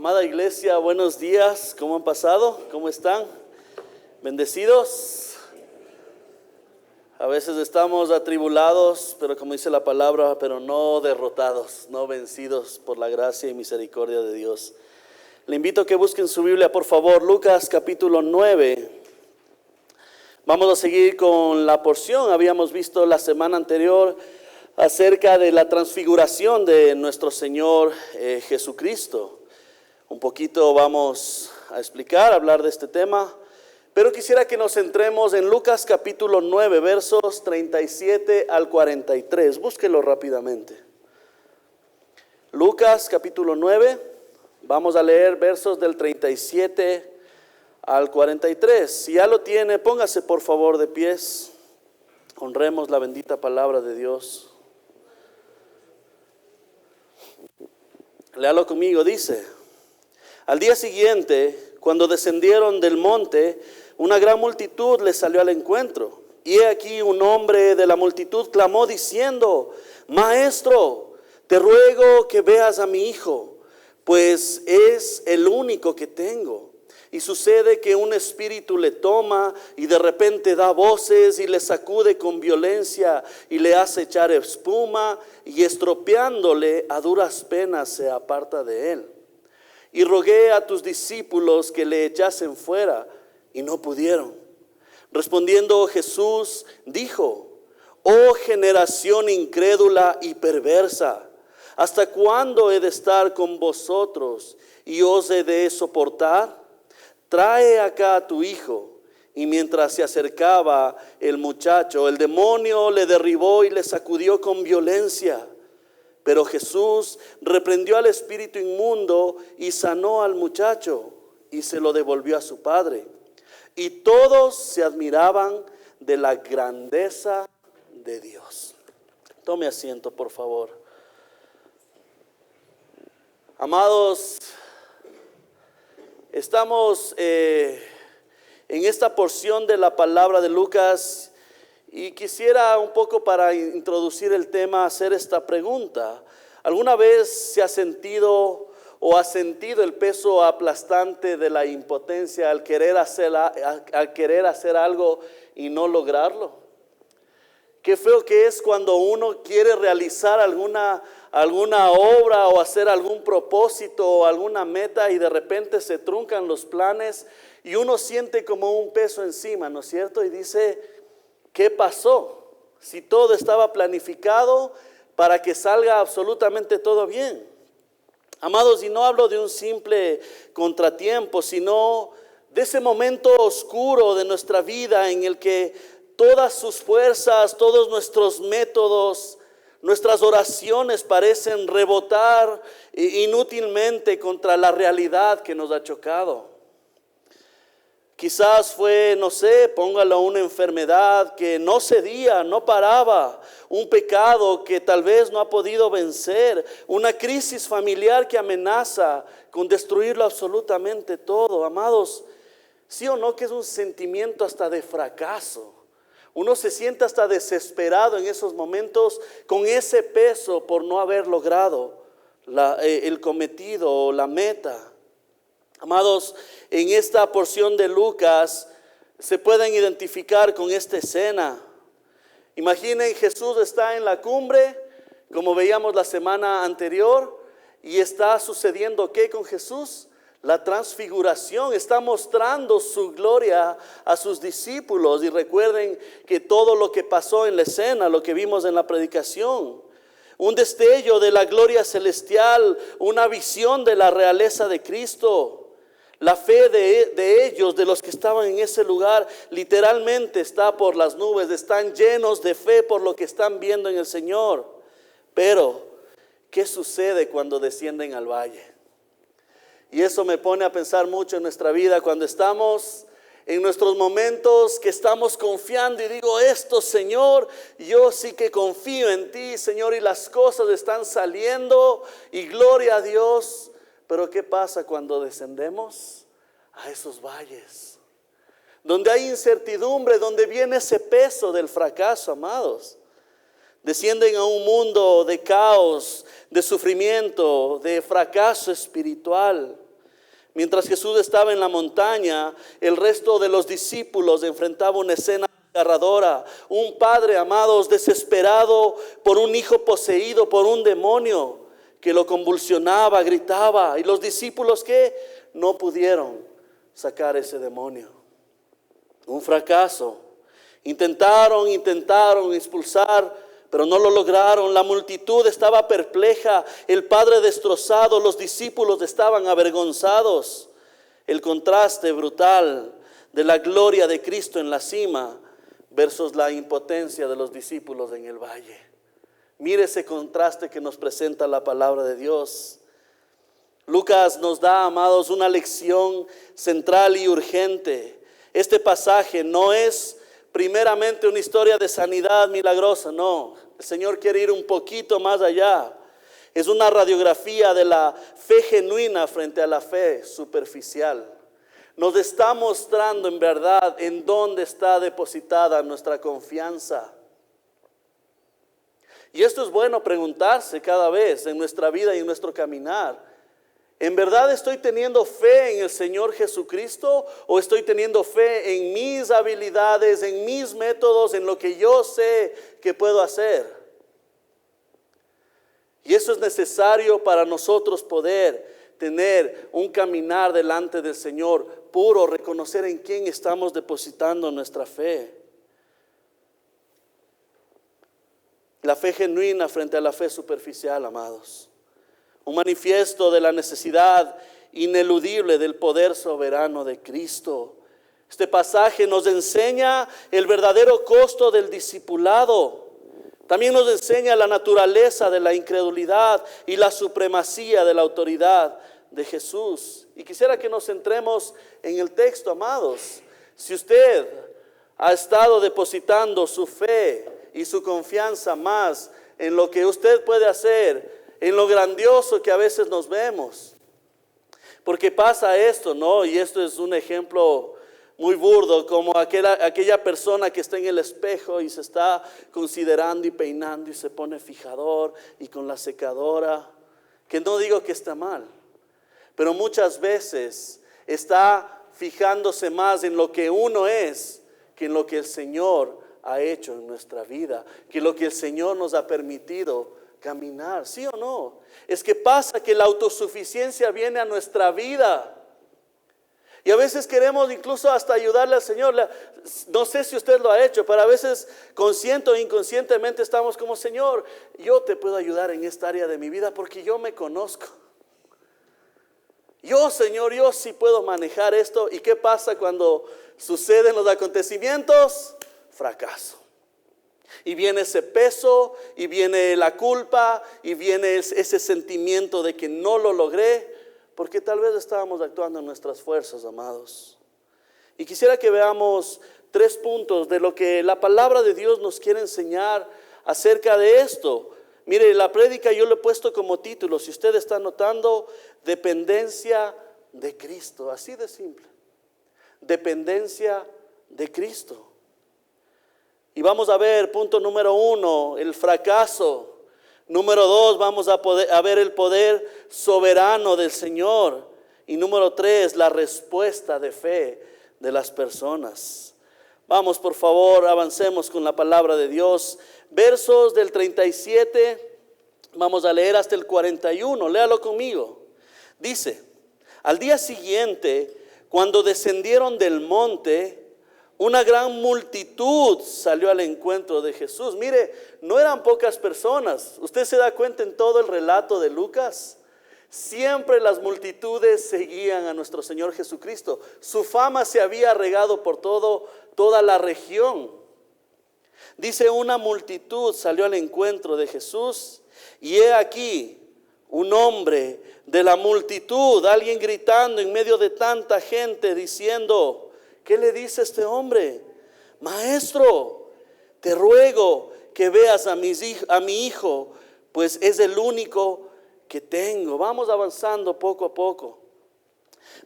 Amada iglesia, buenos días. ¿Cómo han pasado? ¿Cómo están? ¿Bendecidos? A veces estamos atribulados, pero como dice la palabra, pero no derrotados, no vencidos por la gracia y misericordia de Dios. Le invito a que busquen su Biblia, por favor, Lucas capítulo 9. Vamos a seguir con la porción. Habíamos visto la semana anterior acerca de la transfiguración de nuestro Señor Jesucristo. Un poquito vamos a hablar de este tema, pero quisiera que nos centremos en Lucas capítulo 9, versos 37 al 43. Búsquelo rápidamente. Lucas capítulo 9, vamos a leer versos del 37 al 43. Si ya lo tiene, póngase por favor de pies. Honremos la bendita palabra de Dios. Léalo conmigo, dice: al día siguiente, cuando descendieron del monte, una gran multitud les salió al encuentro. Y he aquí un hombre de la multitud clamó diciendo: Maestro, te ruego que veas a mi hijo, pues es el único que tengo. Y sucede que un espíritu le toma y de repente da voces y le sacude con violencia y le hace echar espuma, y estropeándole a duras penas se aparta de él. Y rogué a tus discípulos que le echasen fuera, y no pudieron. Respondiendo Jesús dijo: oh generación incrédula y perversa, ¿hasta cuándo he de estar con vosotros y os he de soportar? Trae acá a tu hijo. Y mientras se acercaba el muchacho, el demonio le derribó y le sacudió con violencia. Pero Jesús reprendió al espíritu inmundo y sanó al muchacho y se lo devolvió a su padre. Y todos se admiraban de la grandeza de Dios. Tome asiento, por favor. Amados, estamos en esta porción de la palabra de Lucas. Y quisiera un poco, para introducir el tema, hacer esta pregunta. ¿Alguna vez se ha sentido o ha sentido el peso aplastante de la impotencia al querer hacer algo y no lograrlo? Qué feo que es cuando uno quiere realizar alguna obra o hacer algún propósito o alguna meta y de repente se truncan los planes y uno siente como un peso encima, ¿no es cierto? Y dice: ¿qué pasó? Si todo estaba planificado para que salga absolutamente todo bien. Amados, y no hablo de un simple contratiempo, sino de ese momento oscuro de nuestra vida en el que todas sus fuerzas, todos nuestros métodos, nuestras oraciones parecen rebotar inútilmente contra la realidad que nos ha chocado. Quizás fue, no sé, póngalo, una enfermedad que no cedía, no paraba, un pecado que tal vez no ha podido vencer, una crisis familiar que amenaza con destruirlo absolutamente todo. Amados, sí o no que es un sentimiento hasta de fracaso. Uno se siente hasta desesperado en esos momentos con ese peso por no haber logrado el cometido o la meta. Amados, en esta porción de Lucas se pueden identificar con esta escena. Imaginen, Jesús está en la cumbre, como veíamos la semana anterior, y está sucediendo ¿qué con Jesús? La transfiguración. Está mostrando su gloria a sus discípulos. Y recuerden que todo lo que pasó en la escena, lo que vimos en la predicación, un destello de la gloria celestial, una visión de la realeza de Cristo. La fe de ellos, de los que estaban en ese lugar, literalmente está por las nubes. Están llenos de fe por lo que están viendo en el Señor. Pero, ¿qué sucede cuando descienden al valle? Y eso me pone a pensar mucho en nuestra vida cuando estamos en nuestros momentos que estamos confiando y digo: esto, Señor, yo sí que confío en ti, Señor, y las cosas están saliendo y gloria a Dios. Pero ¿qué pasa cuando descendemos a esos valles? Donde hay incertidumbre, donde viene ese peso del fracaso, amados. Descienden a un mundo de caos, de sufrimiento, de fracaso espiritual. Mientras Jesús estaba en la montaña, el resto de los discípulos enfrentaba una escena desgarradora. Un padre, amados, desesperado por un hijo poseído por un demonio que lo convulsionaba, gritaba. Y los discípulos que no pudieron sacar ese demonio. Un fracaso. Intentaron expulsar, pero no lo lograron. La multitud estaba perpleja, el padre destrozado, los discípulos estaban avergonzados. El contraste brutal de la gloria de Cristo en la cima versus la impotencia de los discípulos en el valle. Mire ese contraste que nos presenta la palabra de Dios. Lucas nos da, amados, una lección central y urgente. Este pasaje no es primeramente una historia de sanidad milagrosa, no. El Señor quiere ir un poquito más allá. Es una radiografía de la fe genuina frente a la fe superficial. Nos está mostrando en verdad en dónde está depositada nuestra confianza. Y esto es bueno preguntarse cada vez en nuestra vida y en nuestro caminar. ¿En verdad estoy teniendo fe en el Señor Jesucristo o estoy teniendo fe en mis habilidades, en mis métodos, en lo que yo sé que puedo hacer? Y eso es necesario para nosotros poder tener un caminar delante del Señor puro, reconocer en quién estamos depositando nuestra fe. La fe genuina frente a la fe superficial, amados. Un manifiesto de la necesidad ineludible del poder soberano de Cristo. Este pasaje nos enseña el verdadero costo del discipulado. También nos enseña la naturaleza de la incredulidad y la supremacía de la autoridad de Jesús. Y quisiera que nos centremos en el texto, amados. Si usted ha estado depositando su fe y su confianza más en lo que usted puede hacer, en lo grandioso que a veces nos vemos. Porque pasa esto, ¿no? Y esto es un ejemplo muy burdo, como aquella persona que está en el espejo y se está considerando y peinando y se pone fijador y con la secadora. Que no digo que está mal, pero muchas veces está fijándose más en lo que uno es que en lo que el Señor ha hecho en nuestra vida, que lo que el Señor nos ha permitido caminar, ¿sí o no? Es que pasa que la autosuficiencia viene a nuestra vida y a veces queremos incluso hasta ayudarle al Señor. No sé si usted lo ha hecho, pero a veces consciente o inconscientemente estamos como: Señor, yo te puedo ayudar en esta área de mi vida porque yo me conozco. Yo, Señor, yo sí puedo manejar esto. ¿Y qué pasa cuando suceden los acontecimientos? Fracaso. Y viene ese peso, y viene la culpa, y viene ese sentimiento de que no lo logré, porque tal vez estábamos actuando en nuestras fuerzas, amados. Y quisiera que veamos 3 puntos de lo que la palabra de Dios nos quiere enseñar acerca de esto. Mire, la prédica yo le he puesto como título, si usted está notando, dependencia de Cristo, así de simple. Dependencia de Cristo. Y vamos a ver, punto número 1, el fracaso. Número 2, vamos a ver el poder soberano del Señor. Y número 3, la respuesta de fe de las personas. Vamos, por favor, avancemos con la palabra de Dios. Versos del 37, vamos a leer hasta el 41. Léalo conmigo. Dice: al día siguiente, cuando descendieron del monte, una gran multitud salió al encuentro de Jesús. Mire, no eran pocas personas. Usted se da cuenta en todo el relato de Lucas. Siempre las multitudes seguían a nuestro Señor Jesucristo. Su fama se había regado por toda la región. Dice: una multitud salió al encuentro de Jesús, y he aquí un hombre de la multitud, alguien gritando en medio de tanta gente diciendo: ¿qué le dice este hombre? Maestro, te ruego que veas a mi hijo, pues es el único que tengo. Vamos avanzando poco a poco.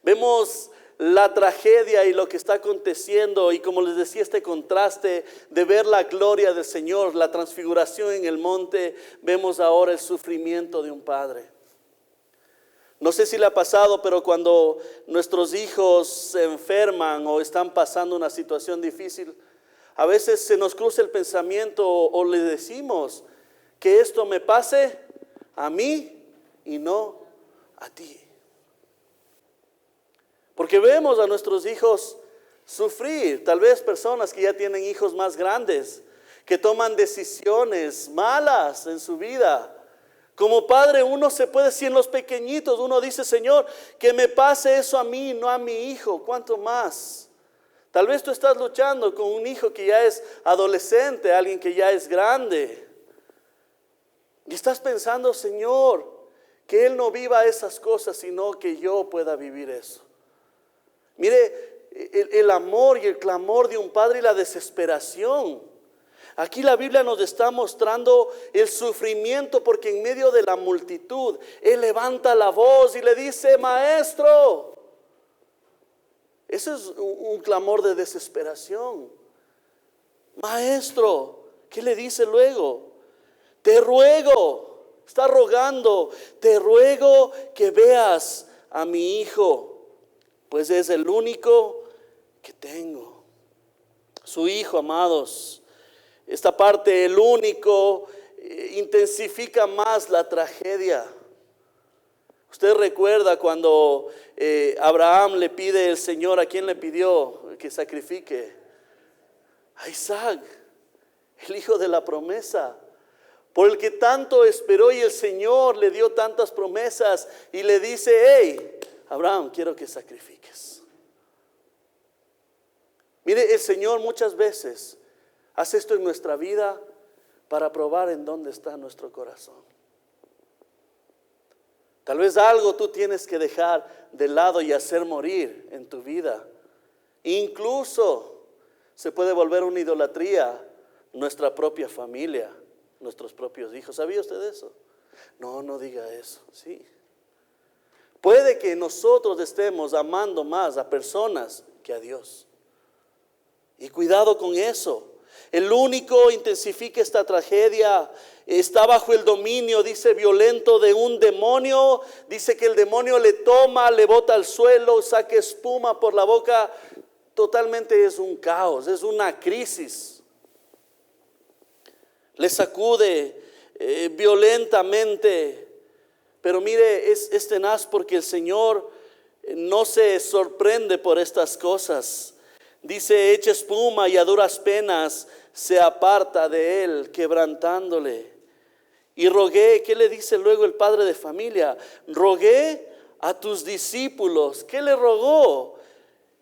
Vemos la tragedia y lo que está aconteciendo, y como les decía, este contraste de ver la gloria del Señor, la transfiguración en el monte. Vemos ahora el sufrimiento de un padre. No sé si le ha pasado, pero cuando nuestros hijos se enferman o están pasando una situación difícil, a veces se nos cruza el pensamiento o le decimos que esto me pase a mí y no a ti. Porque vemos a nuestros hijos sufrir, tal vez personas que ya tienen hijos más grandes, que toman decisiones malas en su vida. Como padre uno se puede decir en los pequeñitos, uno dice, Señor, que me pase eso a mí, no a mi hijo, ¿cuánto más? Tal vez tú estás luchando con un hijo que ya es adolescente, alguien que ya es grande. Y estás pensando, Señor, que él no viva esas cosas, sino que yo pueda vivir eso. Mire, el amor y el clamor de un padre y la desesperación. Aquí la Biblia nos está mostrando el sufrimiento, porque en medio de la multitud él levanta la voz y le dice, maestro. Ese es un clamor de desesperación. Maestro, ¿qué le dice luego? Te ruego, está rogando, te ruego que veas a mi hijo, pues es el único que tengo. Su hijo, amados. Esta parte, el único, intensifica más la tragedia. Usted recuerda cuando Abraham le pide el Señor, ¿a quién le pidió que sacrifique? A Isaac, el hijo de la promesa, por el que tanto esperó, y el Señor le dio tantas promesas y le dice, hey, Abraham, quiero que sacrifiques. Mire, el Señor muchas veces hace esto en nuestra vida para probar en dónde está nuestro corazón. Tal vez algo tú tienes que dejar de lado y hacer morir en tu vida. Incluso se puede volver una idolatría nuestra propia familia, nuestros propios hijos. ¿Sabía usted eso? No, no diga eso. Sí. Puede que nosotros estemos amando más a personas que a Dios. Y cuidado con eso. El único intensifica esta tragedia. Está bajo el dominio, dice, violento de un demonio. Dice que el demonio le toma, le bota al suelo, saca espuma por la boca. Totalmente es un caos, es una crisis. Le sacude violentamente. Pero mire, es tenaz, porque el Señor no se sorprende por estas cosas. Dice, echa espuma y a duras penas se aparta de él, quebrantándole. Y rogué, ¿qué le dice luego el padre de familia? Rogué a tus discípulos. ¿Qué le rogó?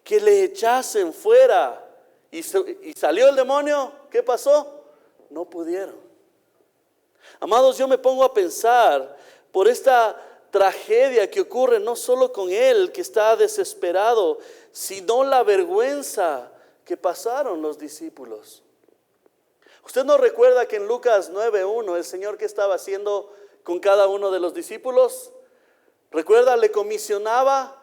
Que le echasen fuera. Y salió el demonio. ¿Qué pasó? No pudieron. Amados, yo me pongo a pensar por esta tragedia que ocurre no solo con él, que está desesperado, sino la vergüenza que pasaron los discípulos. ¿Usted no recuerda que en Lucas 9:1 el Señor, qué estaba haciendo con cada uno de los discípulos? ¿Recuerda? Le comisionaba,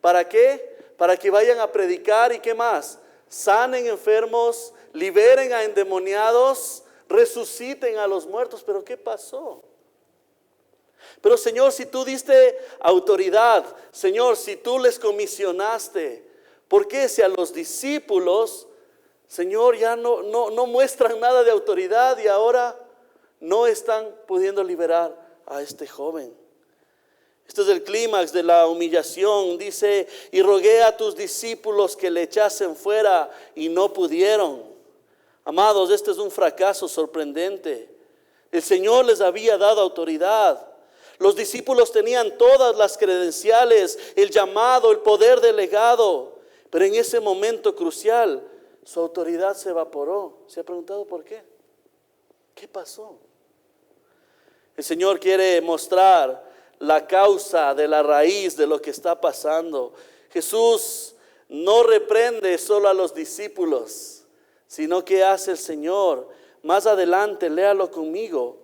¿para qué? Para que vayan a predicar, y ¿qué más? Sanen enfermos, liberen a endemoniados, resuciten a los muertos. ¿Pero qué pasó? Pero Señor, si tú diste autoridad, Señor, si tú les comisionaste, ¿por qué si a los discípulos, Señor, ya no muestran nada de autoridad y ahora no están pudiendo liberar a este joven? Este es el clímax de la humillación. Dice, y rogué a tus discípulos que le echasen fuera y no pudieron. Amados, este es un fracaso sorprendente. El Señor les había dado autoridad. Los discípulos tenían todas las credenciales, el llamado, el poder delegado. Pero en ese momento crucial, su autoridad se evaporó. ¿Se ha preguntado por qué? ¿Qué pasó? El Señor quiere mostrar la causa de la raíz de lo que está pasando. Jesús no reprende solo a los discípulos, sino que hace el Señor. Más adelante, léalo conmigo.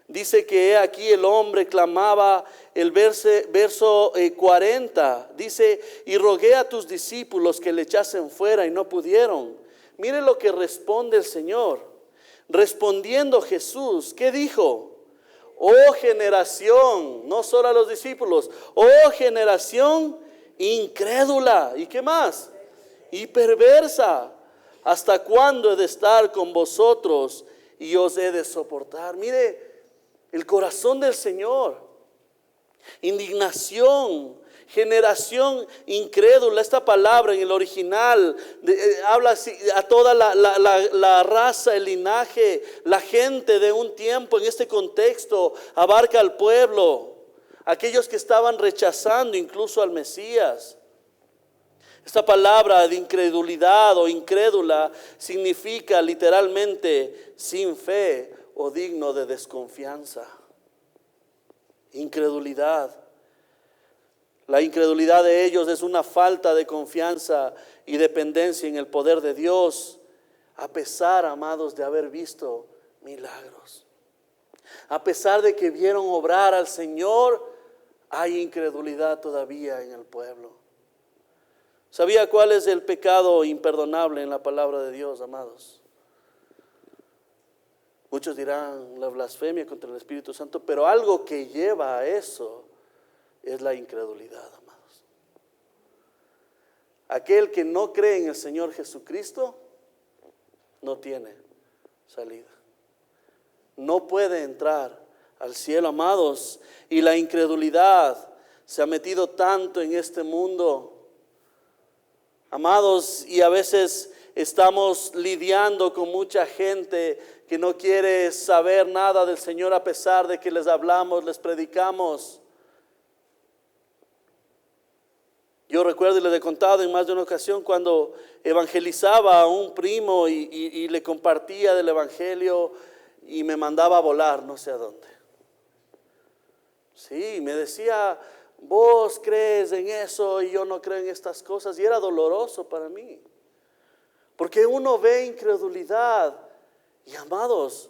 Dice que he aquí el hombre clamaba, el verso 40. Dice, y rogué a tus discípulos que le echasen fuera y no pudieron. Mire lo que responde el Señor. Respondiendo Jesús, ¿qué dijo? oh generación, no solo a los discípulos, oh generación incrédula. ¿Y qué más? Y perversa. ¿Hasta cuándo he de estar con vosotros y os he de soportar? Mire el corazón del Señor. Indignación, generación incrédula. Esta palabra en el original habla a toda la raza, el linaje, la gente de un tiempo. En este contexto abarca al pueblo, aquellos que estaban rechazando incluso al Mesías. Esta palabra de incredulidad o incrédula significa literalmente sin fe o digno de desconfianza. Incredulidad. La incredulidad de ellos es una falta de confianza y dependencia en el poder de Dios, a pesar, amados, de haber visto milagros. A pesar de que vieron obrar al Señor, hay incredulidad todavía en el pueblo. ¿Sabía cuál es el pecado imperdonable en la palabra de Dios, amados? Muchos dirán la blasfemia contra el Espíritu Santo, pero algo que lleva a eso es la incredulidad, amados. Aquel que no cree en el Señor Jesucristo no tiene salida. No puede entrar al cielo, amados. Y la incredulidad se ha metido tanto en este mundo, amados, y a veces estamos lidiando con mucha gente que no quiere saber nada del Señor a pesar de que les hablamos, les predicamos. Yo recuerdo y les he contado en más de una ocasión cuando evangelizaba a un primo y le compartía del evangelio y me mandaba a volar no sé a dónde. Sí, me decía, vos crees en eso y yo no creo en estas cosas, y era doloroso para mí, porque uno ve incredulidad y, amados,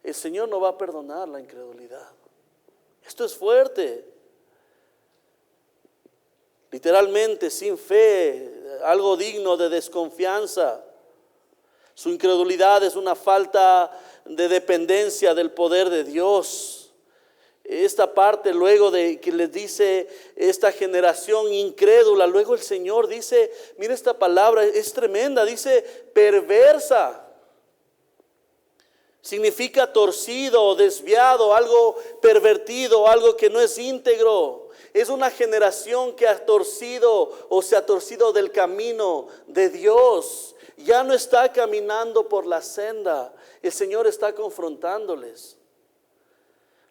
el Señor no va a perdonar la incredulidad. Esto es fuerte. Literalmente sin fe, algo digno de desconfianza. Su incredulidad es una falta de dependencia del poder de Dios. Esta parte luego de que les dice esta generación incrédula, luego el Señor dice, mira esta palabra, es tremenda, dice perversa. Significa torcido, desviado, algo pervertido, algo que no es íntegro. Es una generación que ha torcido o se ha torcido del camino de Dios. Ya no está caminando por la senda. El Señor está confrontándoles.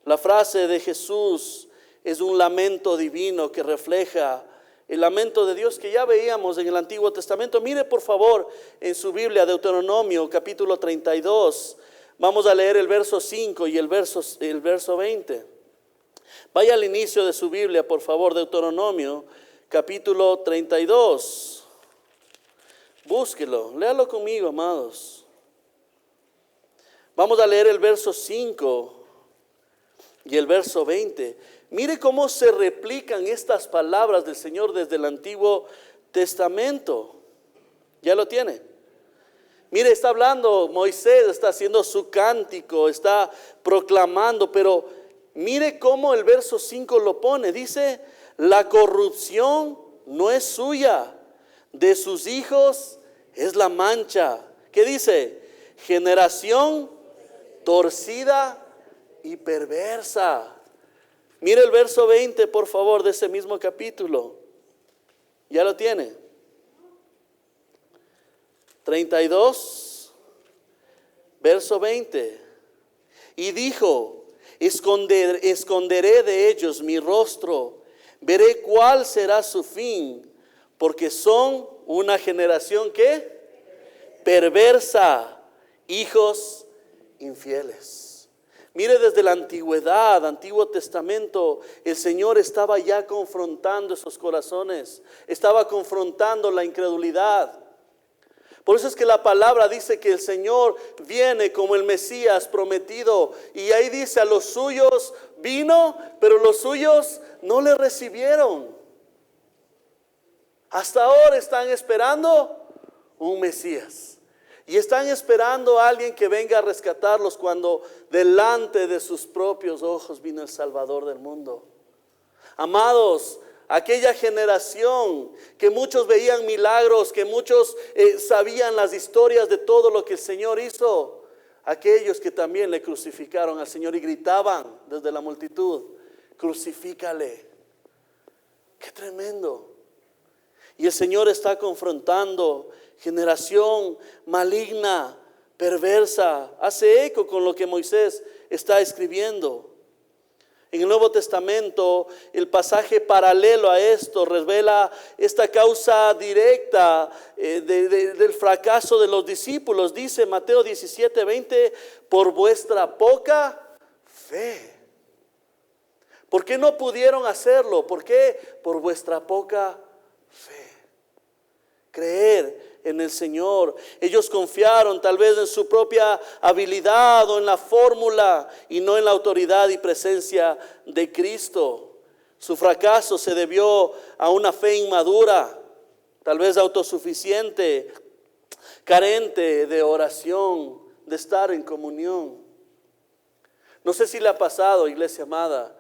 La frase de Jesús es un lamento divino que refleja el lamento de Dios que ya veíamos en el Antiguo Testamento. Mire por favor en su Biblia Deuteronomio capítulo 32. Vamos a leer el verso 5 y el verso 20. Vaya al inicio de su Biblia, por favor, Deuteronomio, capítulo 32. Búsquelo, léalo conmigo, amados. Vamos a leer el verso 5 y el verso 20. Mire cómo se replican estas palabras del Señor desde el Antiguo Testamento. ¿Ya lo tiene? Mire, está hablando Moisés, está haciendo su cántico, está proclamando, pero mire cómo el verso 5 lo pone. Dice, la corrupción no es suya, de sus hijos es la mancha. ¿Qué dice? Generación torcida y perversa. Mire el verso 20, por favor, de ese mismo capítulo. ¿Ya lo tiene? 32, verso 20. Y dijo, esconderé de ellos mi rostro, veré cuál será su fin, porque son una generación ¿qué? Perversa, hijos infieles. Mire, desde la antigüedad, Antiguo Testamento, el Señor estaba ya confrontando esos corazones, estaba confrontando la incredulidad. Por eso es que la palabra dice que el Señor viene como el Mesías prometido. Y ahí dice, a los suyos vino, pero los suyos no le recibieron. Hasta ahora están esperando un Mesías. Y están esperando a alguien que venga a rescatarlos cuando delante de sus propios ojos vino el Salvador del mundo. Amados, aquella generación que muchos veían milagros, que muchos sabían las historias de todo lo que el Señor hizo. Aquellos que también le crucificaron al Señor y gritaban desde la multitud: crucifícale. Qué tremendo. Y el Señor está confrontando generación maligna, perversa. Hace eco con lo que Moisés está escribiendo. En el Nuevo Testamento, el pasaje paralelo a esto revela esta causa directa del fracaso de los discípulos. Dice Mateo 17:20: por vuestra poca fe. ¿Por qué no pudieron hacerlo? ¿Por qué? Por vuestra poca fe. Creer en el Señor. Ellos confiaron tal vez en su propia habilidad o en la fórmula y no en la autoridad y presencia de Cristo. Su fracaso se debió a una fe inmadura, tal vez autosuficiente, carente de oración, de estar en comunión. No sé si le ha pasado, iglesia amada,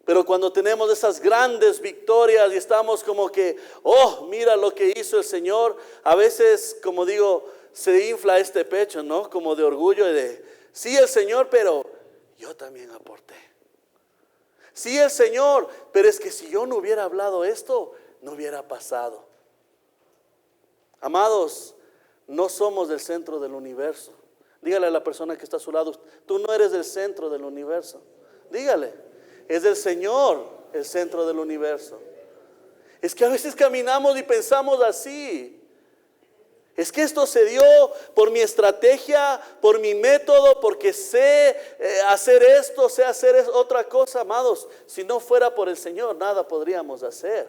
pero cuando tenemos esas grandes victorias y estamos como que, oh, mira lo que hizo el Señor, a veces, como digo, se infla este pecho, ¿no? Como de orgullo de, sí el Señor, pero yo también aporté. Sí el Señor, pero es que si yo no hubiera hablado esto, no hubiera pasado. Amados, no somos del centro del universo. Dígale a la persona que está a su lado: tú no eres del centro del universo. Dígale. Es del Señor el centro del universo. Es que a veces caminamos y pensamos así. Es que esto se dio por mi estrategia, por mi método, porque sé hacer esto, sé hacer otra cosa. Amados, si no fuera por el Señor, nada podríamos hacer.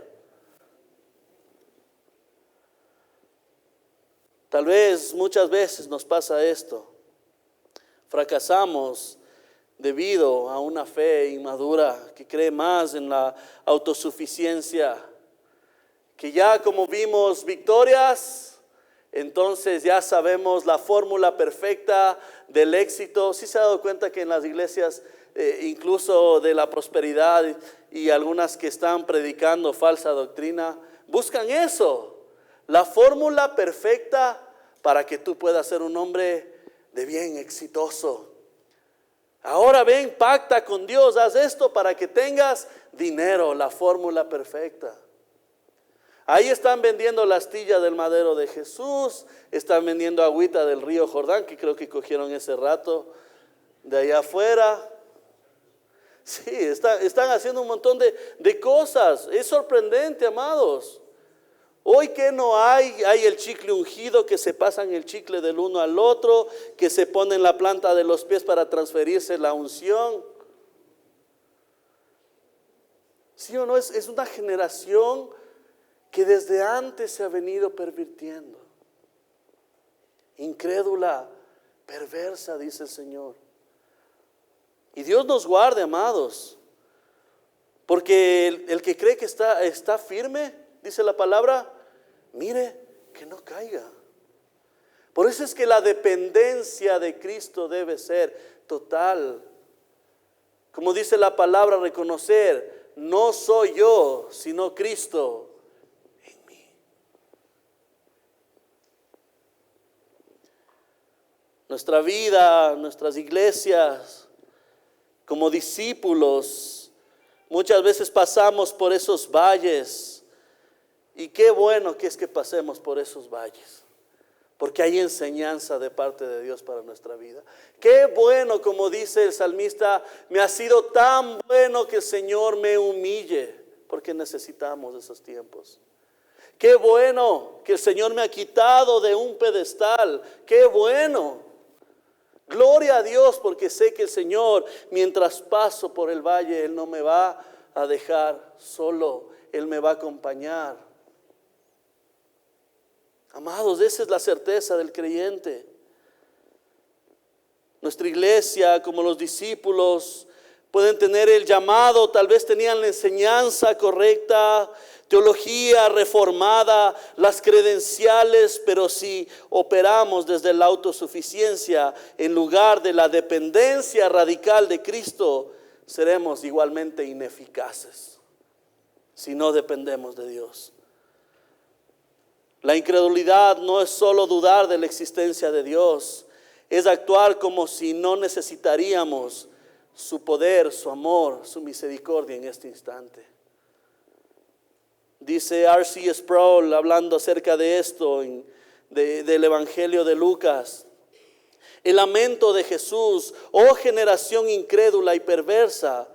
Tal vez muchas veces nos pasa esto. Fracasamos debido a una fe inmadura que cree más en la autosuficiencia, que ya como vimos victorias, entonces ya sabemos la fórmula perfecta del éxito. ¿Sí se ha dado cuenta que en las iglesias incluso de la prosperidad y algunas que están predicando falsa doctrina, buscan eso, la fórmula perfecta para que tú puedas ser un hombre de bien, exitoso? Ahora ven, pacta con Dios, haz esto para que tengas dinero, la fórmula perfecta. Ahí están vendiendo la astilla del madero de Jesús, están vendiendo agüita del río Jordán, que creo que cogieron ese rato de allá afuera. Sí, están haciendo un montón de cosas. Es sorprendente, amados. Hoy que no hay el chicle ungido, que se pasan el chicle del uno al otro, que se pone en la planta de los pies para transferirse la unción. ¿Sí o no? Es una generación que desde antes se ha venido pervirtiendo. Incrédula, perversa, dice el Señor. Y Dios nos guarde, amados, porque el que cree que está firme, dice la palabra, mire que no caiga. Por eso es que la dependencia de Cristo debe ser total. Como dice la palabra, reconocer, no soy yo, sino Cristo en mí. Nuestra vida, nuestras iglesias, como discípulos, muchas veces pasamos por esos valles. Y qué bueno que es que pasemos por esos valles, porque hay enseñanza de parte de Dios para nuestra vida. Qué bueno, como dice el salmista, me ha sido tan bueno que el Señor me humille, porque necesitamos esos tiempos. Qué bueno que el Señor me ha quitado de un pedestal. Qué bueno. Gloria a Dios, porque sé que el Señor, mientras paso por el valle, Él no me va a dejar solo, Él me va a acompañar. Amados, esa es la certeza del creyente. Nuestra iglesia, como los discípulos, pueden tener el llamado, tal vez tenían la enseñanza correcta, teología reformada, las credenciales, pero si operamos desde la autosuficiencia en lugar de la dependencia radical de Cristo, seremos igualmente ineficaces si no dependemos de Dios. La incredulidad no es solo dudar de la existencia de Dios, es actuar como si no necesitaríamos su poder, su amor, su misericordia en este instante. Dice R.C. Sproul, hablando acerca de esto, del Evangelio de Lucas: el lamento de Jesús, oh generación incrédula y perversa,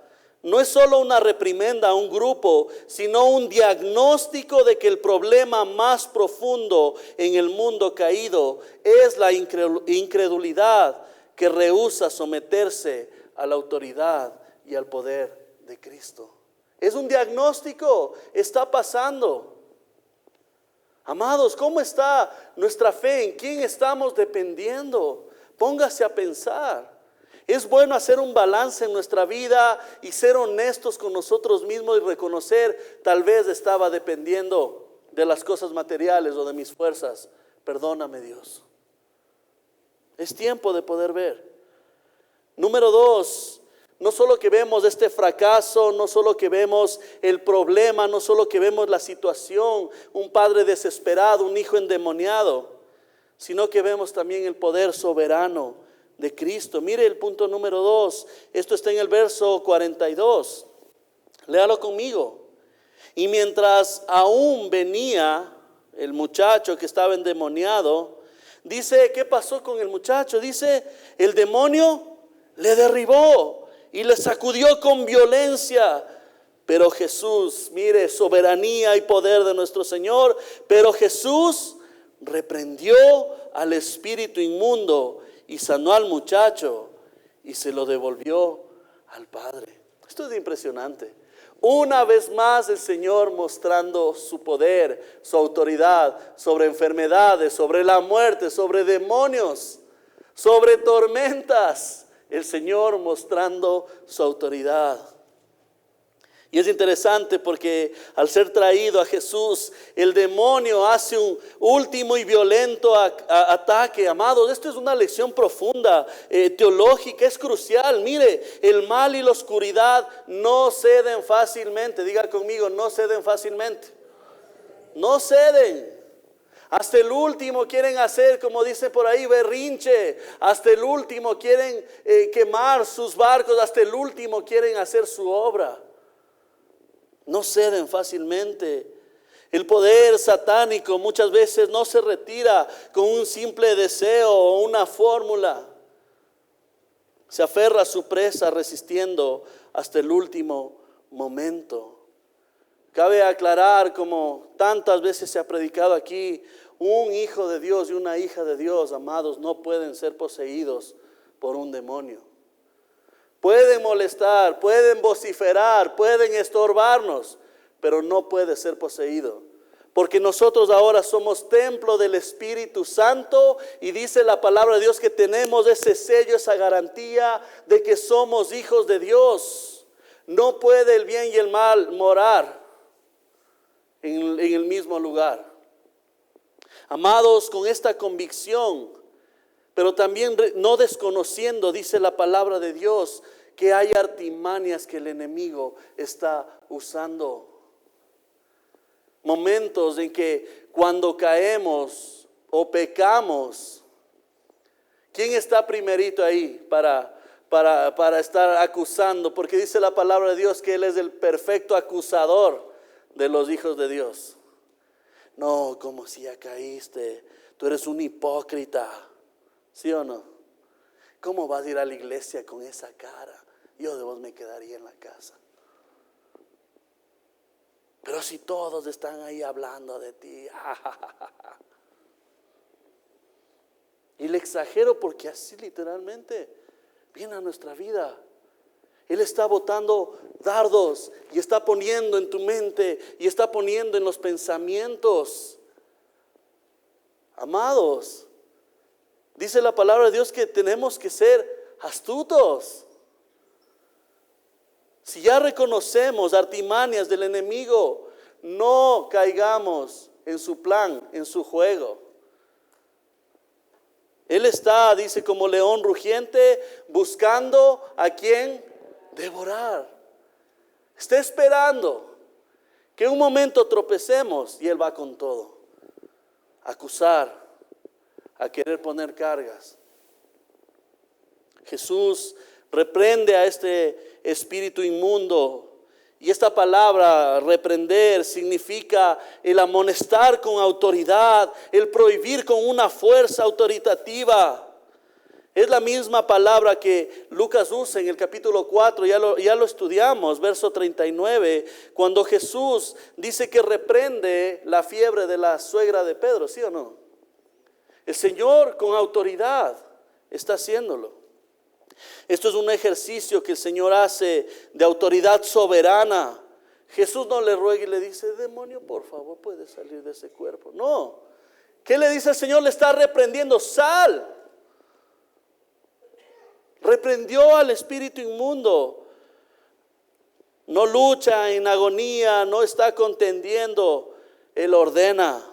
no es solo una reprimenda a un grupo, sino un diagnóstico de que el problema más profundo en el mundo caído es la incredulidad que rehúsa someterse a la autoridad y al poder de Cristo. Es un diagnóstico, está pasando. Amados, ¿cómo está nuestra fe? ¿En quién estamos dependiendo? Póngase a pensar. Es bueno hacer un balance en nuestra vida y ser honestos con nosotros mismos y reconocer: tal vez estaba dependiendo de las cosas materiales o de mis fuerzas. Perdóname, Dios. Es tiempo de poder ver. Número 2, no solo que vemos este fracaso, no solo que vemos el problema, no solo que vemos la situación, un padre desesperado, un hijo endemoniado, sino que vemos también el poder soberano de Cristo. Mire el punto número 2. Esto está en el verso 42. Léalo conmigo. Y mientras aún venía el muchacho que estaba endemoniado, dice, ¿qué pasó con el muchacho? Dice, el demonio le derribó y le sacudió con violencia. Pero Jesús, mire, soberanía y poder de nuestro Señor, pero Jesús reprendió al espíritu inmundo y sanó al muchacho y se lo devolvió al Padre. Esto es impresionante. Una vez más el Señor mostrando su poder, su autoridad sobre enfermedades, sobre la muerte, sobre demonios, sobre tormentas. El Señor mostrando su autoridad. Y es interesante porque al ser traído a Jesús, el demonio hace un último y violento ataque. Amados, esto es una lección profunda, teológica, es crucial. Mire, el mal y la oscuridad no ceden fácilmente. Diga conmigo, no ceden fácilmente. No ceden. Hasta el último quieren hacer, como dice por ahí, berrinche. Hasta el último quieren quemar sus barcos. Hasta el último quieren hacer su obra. No ceden fácilmente. El poder satánico muchas veces no se retira con un simple deseo o una fórmula. Se aferra a su presa resistiendo hasta el último momento. Cabe aclarar, como tantas veces se ha predicado aquí, un hijo de Dios y una hija de Dios, amados, no pueden ser poseídos por un demonio. Pueden molestar, pueden vociferar, pueden estorbarnos, pero no puede ser poseído. Porque nosotros ahora somos templo del Espíritu Santo y dice la palabra de Dios que tenemos ese sello, esa garantía de que somos hijos de Dios. No puede el bien y el mal morar en el mismo lugar. Amados, con esta convicción, pero también no desconociendo, dice la palabra de Dios, que hay artimañas que el enemigo está usando. Momentos en que cuando caemos o pecamos, ¿quién está primerito ahí para estar acusando? Porque dice la palabra de Dios que Él es el perfecto acusador de los hijos de Dios. No, como si ya caíste, tú eres un hipócrita. ¿Sí o no? ¿Cómo vas a ir a la iglesia con esa cara? Yo de vos me quedaría en la casa. Pero si todos están ahí hablando de ti. Y le exagero porque así literalmente viene a nuestra vida. Él está botando dardos y está poniendo en tu mente y está poniendo en los pensamientos. Amados, dice la palabra de Dios que tenemos que ser astutos. Si ya reconocemos artimañas del enemigo, no caigamos en su plan, en su juego. Él está, dice, como león rugiente, buscando a quien devorar. Está esperando que un momento tropecemos y Él va con todo. A acusar, a querer poner cargas. Jesús reprende a este espíritu inmundo. Y esta palabra reprender significa el amonestar con autoridad, el prohibir con una fuerza autoritativa. Es la misma palabra que Lucas usa en el capítulo 4, ya lo estudiamos, verso 39, cuando Jesús dice que reprende la fiebre de la suegra de Pedro, ¿sí o no? El Señor con autoridad está haciéndolo. Esto es un ejercicio que el Señor hace de autoridad soberana. Jesús no le ruega y le dice, demonio, por favor, puedes salir de ese cuerpo. No. ¿Qué le dice el Señor? Le está reprendiendo, sal. Reprendió al espíritu inmundo. No lucha en agonía, no está contendiendo. Él ordena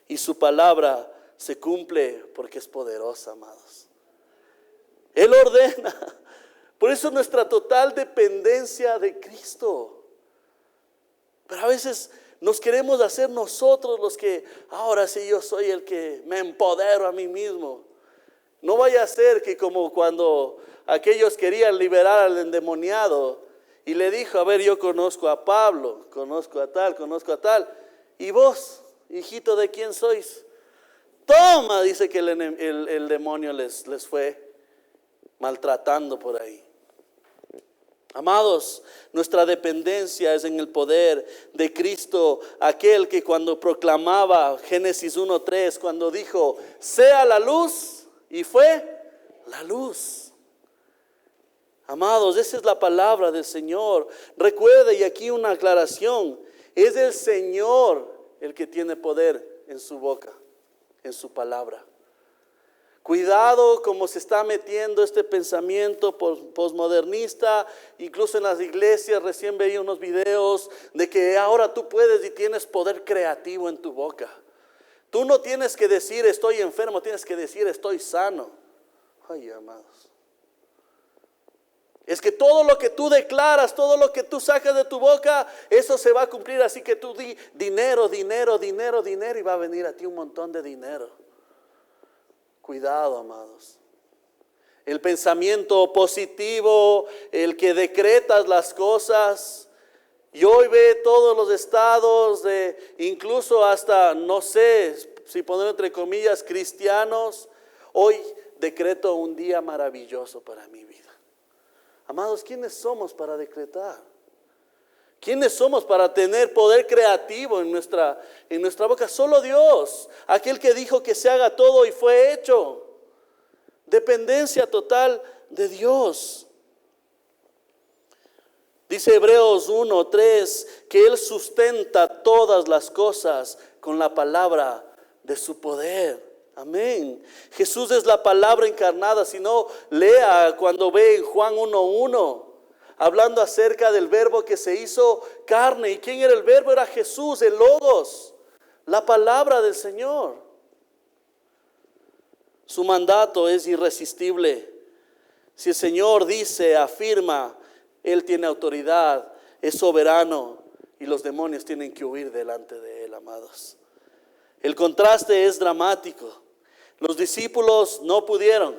y su palabra se cumple porque es poderosa, amados. Él ordena. Por eso nuestra total dependencia de Cristo. Pero a veces nos queremos hacer nosotros los que, ahora sí yo soy el que me empodero a mí mismo. No vaya a ser que como cuando aquellos querían liberar al endemoniado y le dijo, a ver, yo conozco a Pablo, conozco a tal. Y vos, hijito, ¿de quién sois? Toma, dice que el demonio les fue maltratando por ahí. Amados, nuestra dependencia es en el poder de Cristo, aquel que cuando proclamaba Génesis 1:3, cuando dijo, sea la luz, y fue la luz. Amados, esa es la palabra del Señor. Recuerde, y aquí una aclaración, es el Señor el que tiene poder en su boca, en su palabra. Cuidado como se está metiendo este pensamiento posmodernista, incluso en las iglesias. Recién veía unos videos de que ahora tú puedes y tienes poder creativo en tu boca. Tú no tienes que decir estoy enfermo, tienes que decir estoy sano. Ay, amados. Es que todo lo que tú declaras, todo lo que tú sacas de tu boca, eso se va a cumplir. Así que tú di dinero, dinero, dinero, dinero, y va a venir a ti un montón de dinero. Cuidado, amados. El pensamiento positivo, el que decretas las cosas. Y hoy ve todos los estados, incluso hasta, no sé, si poner entre comillas, cristianos. Hoy decreto un día maravilloso para mi vida. Amados, ¿quiénes somos para decretar? ¿Quiénes somos para tener poder creativo en nuestra boca? Solo Dios, aquel que dijo que se haga todo y fue hecho. Dependencia total de Dios. Dice Hebreos 1:3 que Él sustenta todas las cosas con la palabra de su poder. Amén. Jesús es la palabra encarnada. Si no, lea cuando ve en Juan 1:1. Hablando acerca del verbo que se hizo carne. ¿Y quién era el verbo? Era Jesús, el Logos, la palabra del Señor. Su mandato es irresistible. Si el Señor dice, afirma, Él tiene autoridad, es soberano y los demonios tienen que huir delante de Él, amados. El contraste es dramático. Los discípulos no pudieron,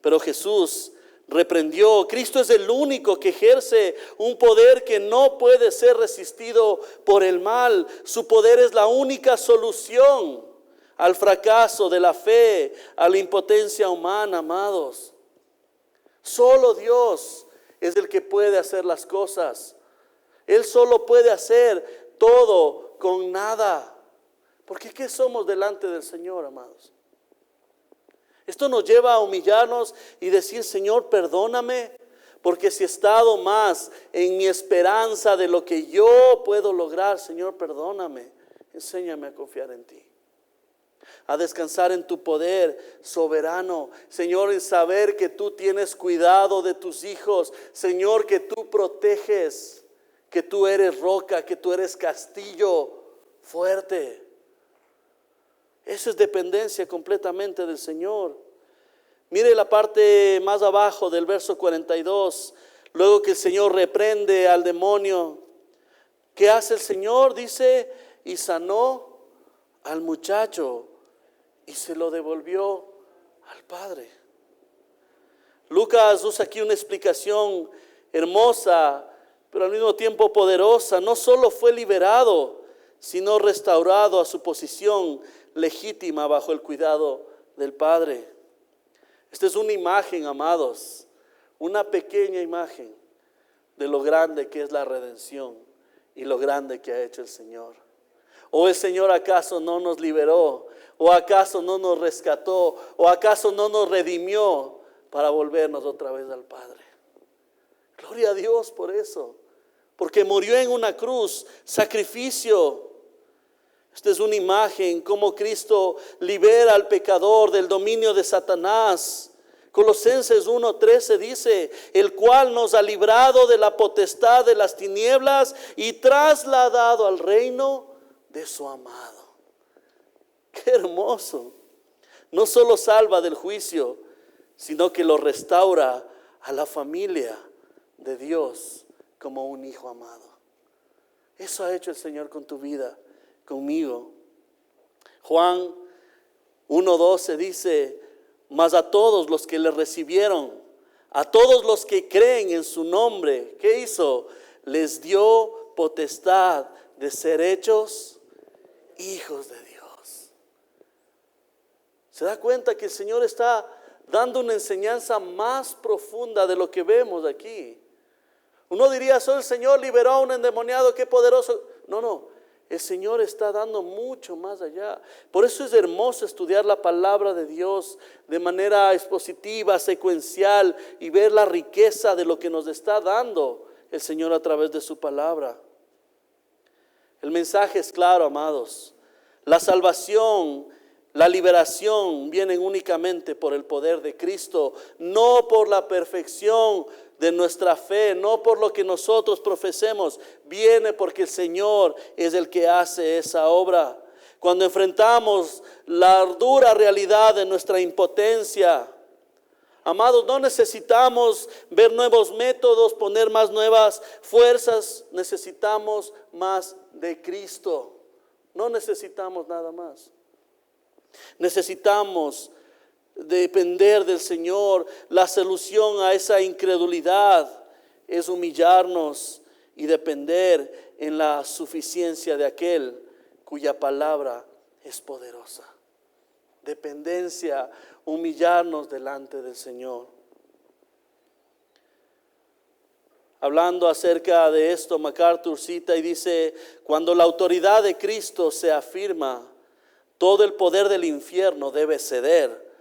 pero Jesús reprendió. Cristo es el único que ejerce un poder que no puede ser resistido por el mal. Su poder es la única solución al fracaso de la fe, a la impotencia humana, amados. Solo Dios es el que puede hacer las cosas. Él solo puede hacer todo con nada. Porque ¿qué somos delante del Señor, amados? Esto nos lleva a humillarnos y decir, Señor, perdóname, porque si he estado más en mi esperanza de lo que yo puedo lograr, Señor, perdóname. Enséñame a confiar en ti, a descansar en tu poder soberano, Señor, en saber que tú tienes cuidado de tus hijos, Señor, que tú proteges que tú eres roca, que tú eres castillo fuerte. Eso es dependencia completamente del Señor. Mire la parte más abajo del verso 42. Luego que el Señor reprende al demonio, ¿qué hace el Señor? Dice, y sanó al muchacho y se lo devolvió al padre. Lucas usa aquí una explicación hermosa, pero al mismo tiempo poderosa. No solo fue liberado, sino restaurado a su posición legítima bajo el cuidado del Padre. Esta es una imagen, amados, una pequeña imagen de lo grande que es la redención y lo grande que ha hecho el Señor. ¿O el Señor acaso no nos liberó? ¿O acaso no nos rescató? ¿O acaso no nos redimió para volvernos otra vez al Padre? Gloria a Dios por eso, porque murió en una cruz, sacrificio. Esta es una imagen como Cristo libera al pecador del dominio de Satanás. Colosenses 1:13 dice, el cual nos ha librado de la potestad de las tinieblas y trasladado al reino de su amado. Qué hermoso. No solo salva del juicio, sino que lo restaura a la familia de Dios como un hijo amado. Eso ha hecho el Señor con tu vida, conmigo. Juan 1:12 dice, mas a todos los que le recibieron, a todos los que creen en su nombre, ¿qué hizo? Les dio potestad de ser hechos hijos de Dios. ¿Se da cuenta que el Señor está dando una enseñanza más profunda de lo que vemos aquí? Uno diría, solo el Señor liberó a un endemoniado, qué poderoso. No, el Señor está dando mucho más allá. Por eso es hermoso estudiar la palabra de Dios de manera expositiva, secuencial, y ver la riqueza de lo que nos está dando el Señor a través de su palabra. El mensaje es claro, amados. La salvación, la liberación vienen únicamente por el poder de Cristo, no por la perfección de nuestra fe, no por lo que nosotros profesemos. Viene porque el Señor es el que hace esa obra. Cuando enfrentamos la dura realidad de nuestra impotencia, amados, no necesitamos ver nuevos métodos, poner más nuevas fuerzas. Necesitamos más de Cristo. No necesitamos nada más. Necesitamos depender del Señor. La solución a esa incredulidad es humillarnos y depender en la suficiencia de aquel cuya palabra es poderosa. Dependencia, humillarnos delante del Señor. Hablando acerca de esto, MacArthur cita y dice, cuando la autoridad de Cristo se afirma, todo el poder del infierno debe ceder.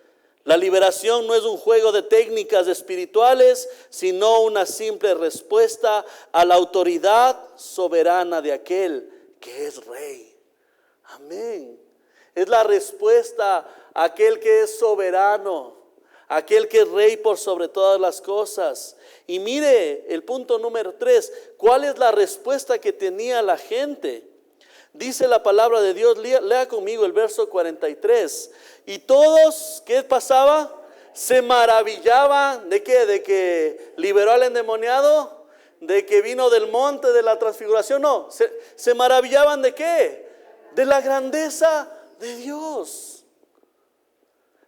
La liberación no es un juego de técnicas espirituales, sino una simple respuesta a la autoridad soberana de aquel que es Rey. Amén. Es la respuesta a aquel que es soberano, aquel que es Rey por sobre todas las cosas. Y mire el punto número 3, ¿cuál es la respuesta que tenía la gente? Dice la palabra de Dios, lea conmigo el verso 43. Y todos, ¿qué pasaba? Se maravillaban, ¿de qué? ¿De que liberó al endemoniado? ¿De que vino del monte de la transfiguración? No, se maravillaban ¿de qué? De la grandeza de Dios.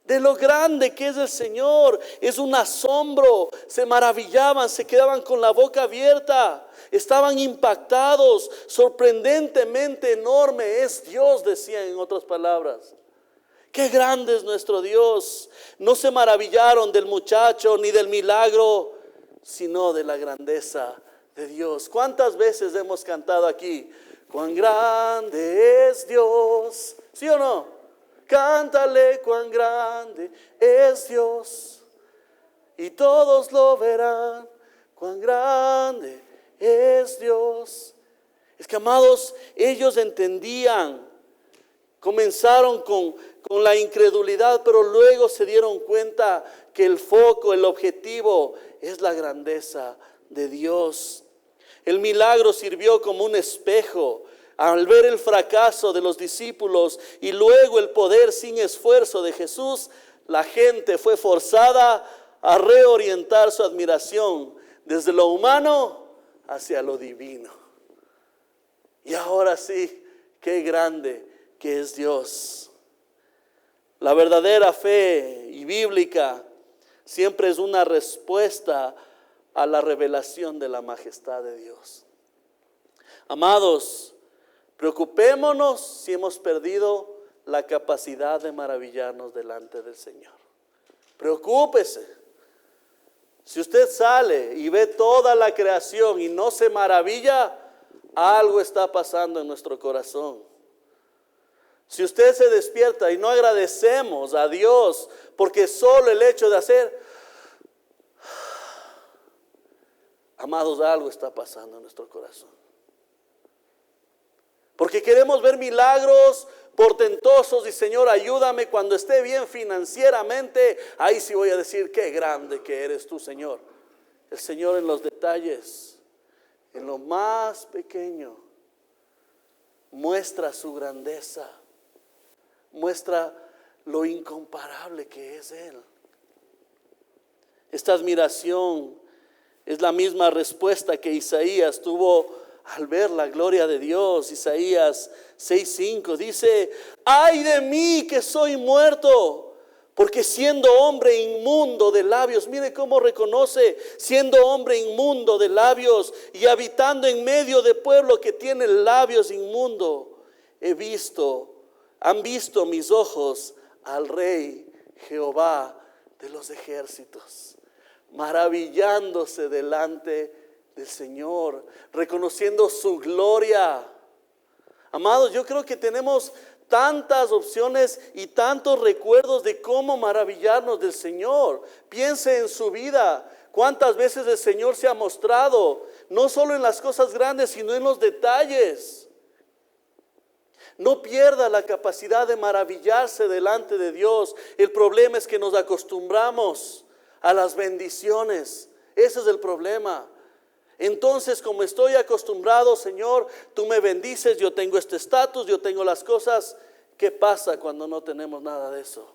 De lo grande que es el Señor. Es un asombro. Se maravillaban, se quedaban con la boca abierta. Estaban impactados. Sorprendentemente enorme es Dios, decían en otras palabras. Qué grande es nuestro Dios. No se maravillaron del muchacho ni del milagro, sino de la grandeza de Dios. ¿Cuántas veces hemos cantado aquí? Cuán grande es Dios. ¿Sí o no? Cántale, cuán grande es Dios. Y todos lo verán. Cuán grande es Dios. Es que, amados, ellos entendían. Comenzaron con la incredulidad, pero luego se dieron cuenta que el foco, el objetivo es la grandeza de Dios. El milagro sirvió como un espejo. Al ver el fracaso de los discípulos y luego el poder sin esfuerzo de Jesús, la gente fue forzada a reorientar su admiración desde lo humano hacia lo divino. Y ahora sí, qué grande que es Dios. La verdadera fe y bíblica siempre es una respuesta a la revelación de la majestad de Dios. Amados, preocupémonos si hemos perdido la capacidad de maravillarnos delante del Señor. Preocúpese. Si usted sale y ve toda la creación y no se maravilla, algo está pasando en nuestro corazón. Si usted se despierta y no agradecemos a Dios porque solo el hecho de hacer, amados, algo está pasando en nuestro corazón. Porque queremos ver milagros portentosos y Señor, ayúdame cuando esté bien financieramente. Ahí sí voy a decir, qué grande que eres tú, Señor. El Señor en los detalles, en lo más pequeño, muestra su grandeza, muestra lo incomparable que es Él. Esta admiración es la misma respuesta que Isaías tuvo al ver la gloria de Dios. Isaías 6:5 dice: ay de mí que soy muerto, porque siendo hombre inmundo de labios, mire cómo reconoce, siendo hombre inmundo de labios y habitando en medio de pueblo que tiene labios inmundos, han visto mis ojos al Rey Jehová de los ejércitos, maravillándose delante del Señor, reconociendo su gloria. Amados, yo creo que tenemos tantas opciones y tantos recuerdos de cómo maravillarnos del Señor. Piense en su vida, cuántas veces el Señor se ha mostrado, no solo en las cosas grandes, sino en los detalles. No pierda la capacidad de maravillarse delante de Dios. El problema es que nos acostumbramos a las bendiciones. Ese es el problema. Entonces, como estoy acostumbrado, Señor, tú me bendices, yo tengo este estatus, yo tengo las cosas. ¿Qué pasa cuando no tenemos nada de eso?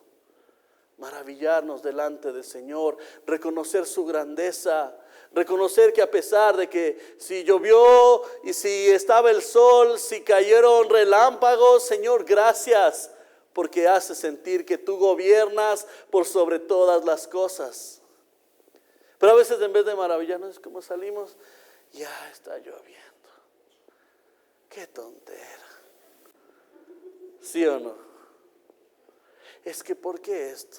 Maravillarnos delante del Señor, reconocer su grandeza, reconocer que a pesar de que si llovió y si estaba el sol, si cayeron relámpagos, Señor, gracias, porque hace sentir que tú gobiernas por sobre todas las cosas. Pero a veces en vez de maravillarnos, como salimos, ya está lloviendo. Qué tontera. ¿Sí o no? Es que ¿por qué esto?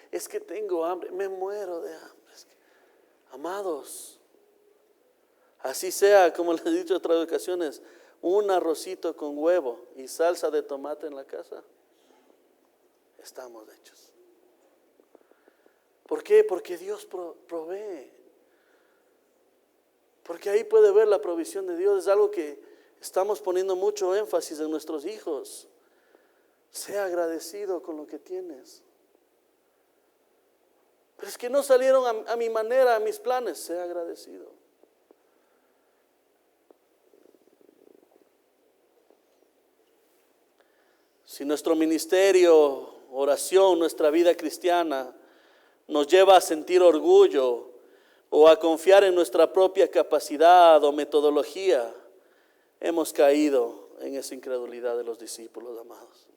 Es que tengo hambre, me muero de hambre. Amados, así sea, como les he dicho en otras ocasiones, un arrocito con huevo y salsa de tomate en la casa, estamos hechos. ¿Por qué? Porque Dios provee. Porque ahí puede ver la provisión de Dios. Es algo que estamos poniendo mucho énfasis en nuestros hijos. Sea agradecido con lo que tienes. Pero es que no salieron a mi manera, a mis planes. Sea agradecido. Si nuestro ministerio, oración, nuestra vida cristiana nos lleva a sentir orgullo o a confiar en nuestra propia capacidad o metodología, hemos caído en esa incredulidad de los discípulos, amados.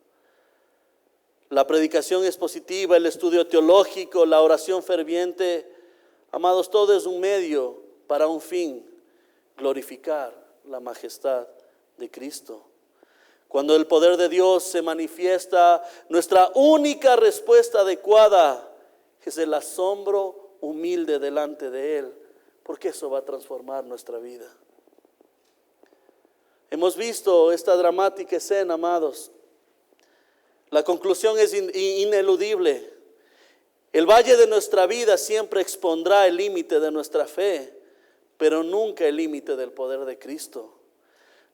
La predicación expositiva, el estudio teológico, la oración ferviente, amados, todo es un medio para un fin: glorificar la majestad de Cristo. Cuando el poder de Dios se manifiesta, nuestra única respuesta adecuada es el asombro humilde delante de Él, porque eso va a transformar nuestra vida. Hemos visto esta dramática escena, amados. La conclusión es ineludible. El valle de nuestra vida siempre expondrá el límite de nuestra fe, pero nunca el límite del poder de Cristo.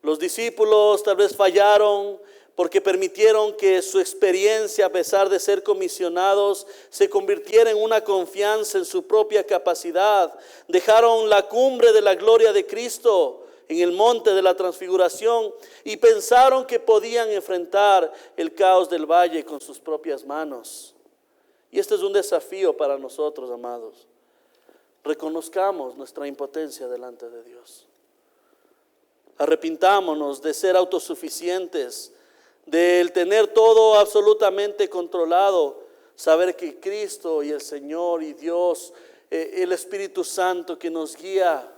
Los discípulos tal vez fallaron, porque permitieron que su experiencia, a pesar de ser comisionados, se convirtiera en una confianza en su propia capacidad. Dejaron la cumbre de la gloria de Cristo en el monte de la transfiguración y pensaron que podían enfrentar el caos del valle con sus propias manos. Y este es un desafío para nosotros, amados. Reconozcamos nuestra impotencia delante de Dios. Arrepintámonos de ser autosuficientes, del tener todo absolutamente controlado, saber que Cristo y el Señor y Dios, el Espíritu Santo que nos guía,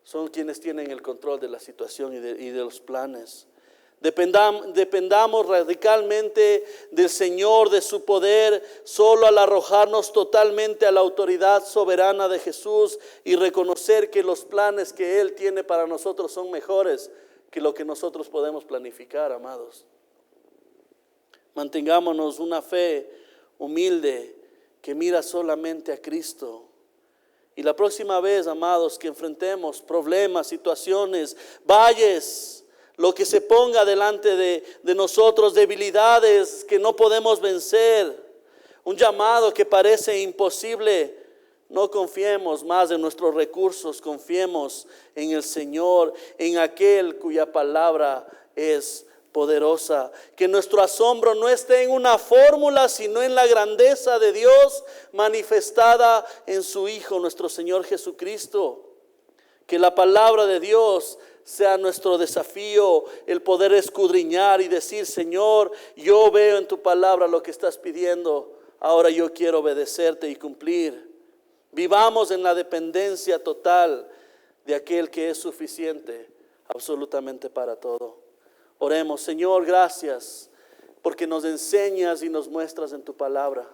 son quienes tienen el control de la situación y de los planes. Dependamos radicalmente del Señor, de su poder, solo al arrojarnos totalmente a la autoridad soberana de Jesús y reconocer que los planes que Él tiene para nosotros son mejores que lo que nosotros podemos planificar, amados. Mantengámonos una fe humilde que mira solamente a Cristo. Y la próxima vez, amados, que enfrentemos problemas, situaciones, valles, lo que se ponga delante de nosotros, debilidades que no podemos vencer, un llamado que parece imposible, no confiemos más en nuestros recursos, confiemos en el Señor, en aquel cuya palabra es poderosa. Que nuestro asombro no esté en una fórmula, sino en la grandeza de Dios manifestada en su Hijo, nuestro Señor Jesucristo. Que la palabra de Dios sea nuestro desafío, el poder escudriñar y decir: Señor, yo veo en tu palabra lo que estás pidiendo, ahora yo quiero obedecerte y cumplir. Vivamos en la dependencia total de aquel que es suficiente absolutamente para todo. Oremos. Señor, gracias porque nos enseñas y nos muestras en tu palabra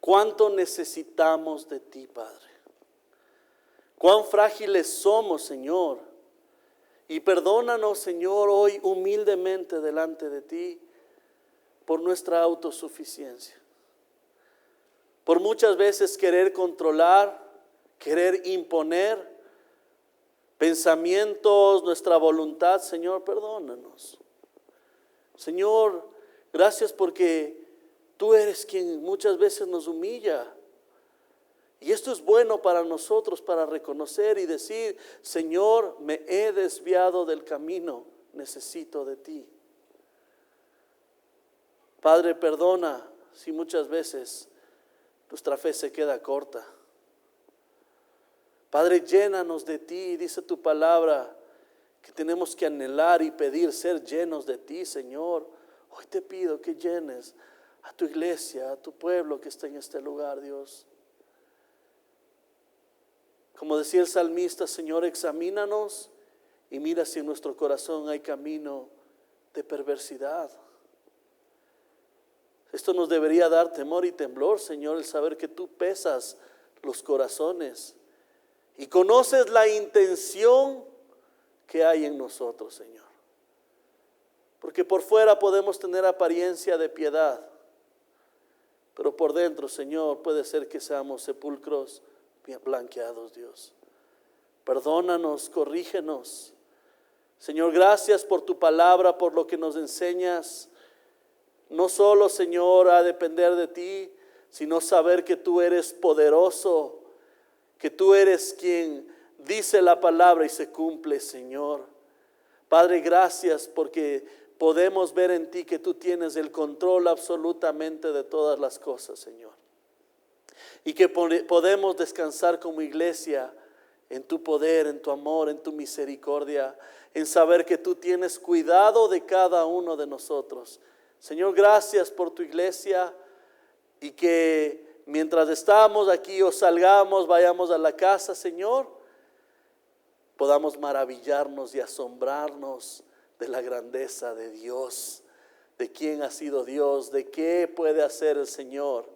cuánto necesitamos de ti, Padre. Cuán frágiles somos, Señor. Y perdónanos, Señor, hoy humildemente delante de ti por nuestra autosuficiencia. Por muchas veces querer controlar, querer imponer pensamientos, nuestra voluntad. Señor, perdónanos. Señor, gracias porque tú eres quien muchas veces nos humilla. Y esto es bueno para nosotros, para reconocer y decir: Señor, me he desviado del camino, necesito de ti. Padre, perdona si muchas veces nuestra fe se queda corta. Padre, llénanos de ti. Dice tu palabra que tenemos que anhelar y pedir ser llenos de ti, Señor. Hoy te pido que llenes a tu iglesia, a tu pueblo que está en este lugar, Dios. Como decía el salmista: Señor, examínanos y mira si en nuestro corazón hay camino de perversidad. Esto nos debería dar temor y temblor, Señor, el saber que tú pesas los corazones y conoces la intención que hay en nosotros, Señor. Porque por fuera podemos tener apariencia de piedad, pero por dentro, Señor, puede ser que seamos sepulcros bien blanqueados, Dios. Perdónanos, corrígenos. Señor, gracias por tu palabra, por lo que nos enseñas. No solo, Señor, a depender de ti, sino saber que tú eres poderoso, que tú eres quien dice la palabra y se cumple, Señor. Padre, gracias porque podemos ver en ti que tú tienes el control absolutamente de todas las cosas, Señor. Y que podemos descansar como iglesia en tu poder, en tu amor, en tu misericordia, en saber que tú tienes cuidado de cada uno de nosotros. Señor, gracias por tu iglesia y que mientras estamos aquí o salgamos, vayamos a la casa, Señor, podamos maravillarnos y asombrarnos de la grandeza de Dios, de quién ha sido Dios, de qué puede hacer el Señor.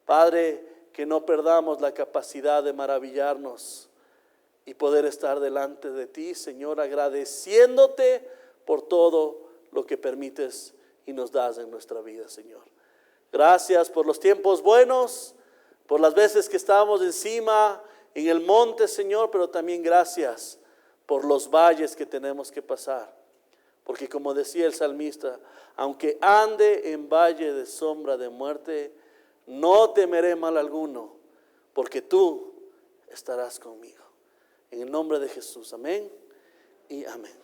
Padre, que no perdamos la capacidad de maravillarnos y poder estar delante de ti, Señor, agradeciéndote por todo lo que permites y nos das en nuestra vida, Señor. Gracias por los tiempos buenos, por las veces que estábamos encima en el monte, Señor, pero también gracias por los valles que tenemos que pasar, Porque como decía el salmista, aunque ande en valle de sombra de muerte, no temeré mal alguno, porque tú estarás conmigo. En el nombre de Jesús, amén y amén.